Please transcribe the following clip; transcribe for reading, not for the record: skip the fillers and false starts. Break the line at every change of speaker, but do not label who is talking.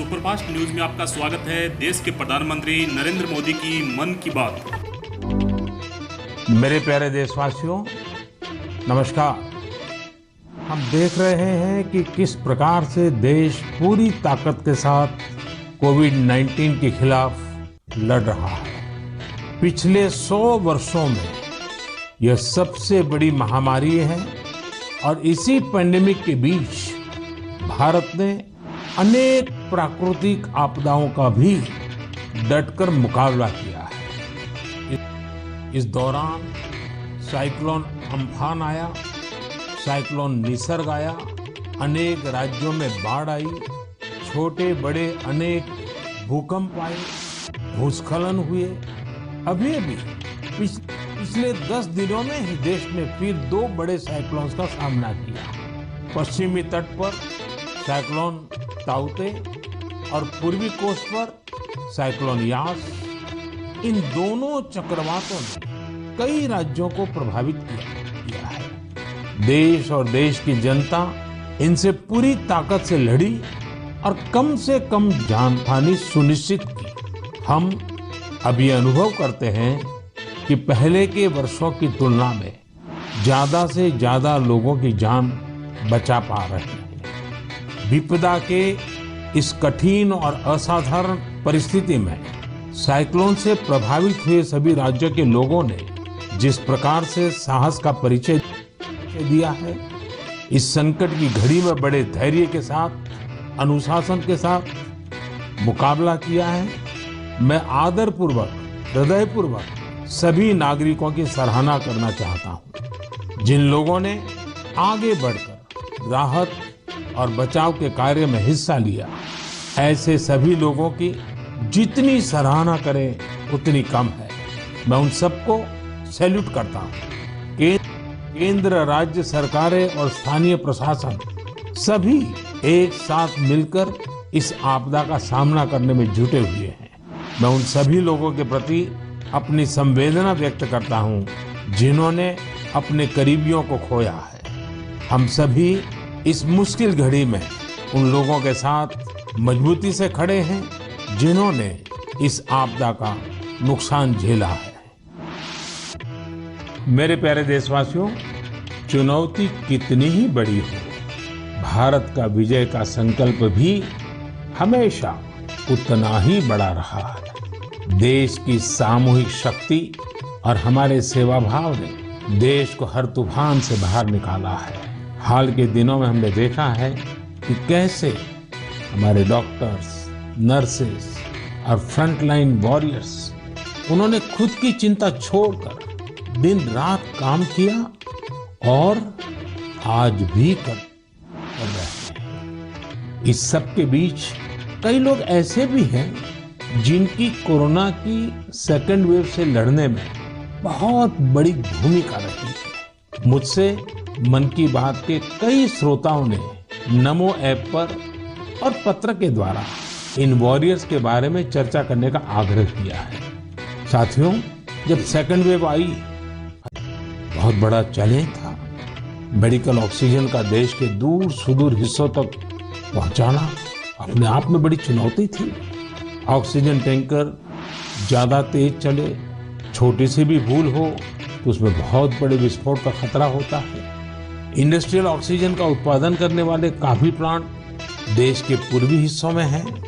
Superfast news में आपका स्वागत है। देश के प्रधानमंत्री नरेंद्र मोदी की मन की बात।
मेरे प्यारे देशवासियों, नमस्कार। हम देख रहे हैं कि किस प्रकार से देश पूरी ताकत के साथ कोविड-19 के खिलाफ लड़ रहा है। पिछले 100 वर्षों में यह सबसे बड़ी महामारी है और इसी पैंडेमिक के बीच भारत ने अनेक प्राकृतिक आपदाओं का भी डटकर मुकाबला किया है। इस दौरान साइक्लोन अम्फान आया, साइक्लोन निसर्ग आया, अनेक राज्यों में बाढ़ आई, छोटे बड़े अनेक भूकंप आए, भूस्खलन हुए। अभी पिछले 10 दिनों में ही देश ने फिर 2 बड़े साइक्लोन्स का सामना किया। पश्चिमी तट पर साइक्लोन ताउते और पूर्वी कोस्ट पर साइक्लोन यास। इन दोनों चक्रवातों ने कई राज्यों को प्रभावित किया है। देश और देश की जनता इनसे पूरी ताकत से लड़ी और कम से कम जानहानि सुनिश्चित की। हम अब ये अनुभव करते हैं कि पहले के वर्षों की तुलना में ज्यादा से ज्यादा लोगों की जान बचा पा रहे हैं। विपदा के इस कठिन और असाधारण परिस्थिति में साइक्लोन से प्रभावित हुए सभी राज्यों के लोगों ने जिस प्रकार से साहस का परिचय दिया है, इस संकट की घड़ी में बड़े धैर्य के साथ, अनुशासन के साथ मुकाबला किया है, मैं आदरपूर्वक, हृदयपूर्वक सभी नागरिकों की सराहना करना चाहता हूं। जिन लोगों ने आगे बढ़कर राहत और बचाव के कार्य में हिस्सा लिया, ऐसे सभी लोगों की जितनी सराहना करें उतनी कम है। मैं उन सबको सैल्यूट करता हूं। केंद्र, राज्य सरकारें और स्थानीय प्रशासन सभी एक साथ मिलकर इस आपदा का सामना करने में जुटे हुए हैं। मैं उन सभी लोगों के प्रति अपनी संवेदना व्यक्त करता हूं जिन्होंने अपने करीबियों को खोया है। हम सभी इस मुश्किल घड़ी में उन लोगों के साथ मजबूती से खड़े हैं जिन्होंने इस आपदा का नुकसान झेला है। मेरे प्यारे देशवासियों, चुनौती कितनी ही बड़ी हो, भारत का विजय का संकल्प भी हमेशा उतना ही बड़ा रहा है। देश की सामूहिक शक्ति और हमारे सेवा भाव ने देश को हर तूफान से बाहर निकाला है। हाल के दिनों में हमने देखा है कि कैसे हमारे डॉक्टर्स, नर्सेस और फ्रंटलाइन वॉरियर्स, उन्होंने खुद की चिंता छोड़कर दिन रात काम किया और आज भी कर रहे हैं। इस सब के बीच कई लोग ऐसे भी हैं जिनकी कोरोना की सेकेंड वेव से लड़ने में बहुत बड़ी भूमिका रही है। मुझसे मन की बात के कई श्रोताओं ने नमो ऐप पर और पत्र के द्वारा इन वॉरियर्स के बारे में चर्चा करने का आग्रह किया है। साथियों, जब सेकंड वेव आई, बहुत बड़ा चैलेंज था। मेडिकल ऑक्सीजन का देश के दूर सुदूर हिस्सों तक पहुंचाना अपने आप में बड़ी चुनौती थी। ऑक्सीजन टैंकर ज्यादा तेज चले, छोटी सी भी भूल हो तो उसमें बहुत बड़े विस्फोट का खतरा होता है। इंडस्ट्रियल ऑक्सीजन का उत्पादन करने वाले काफी प्लांट देश के पूर्वी हिस्सों में हैं।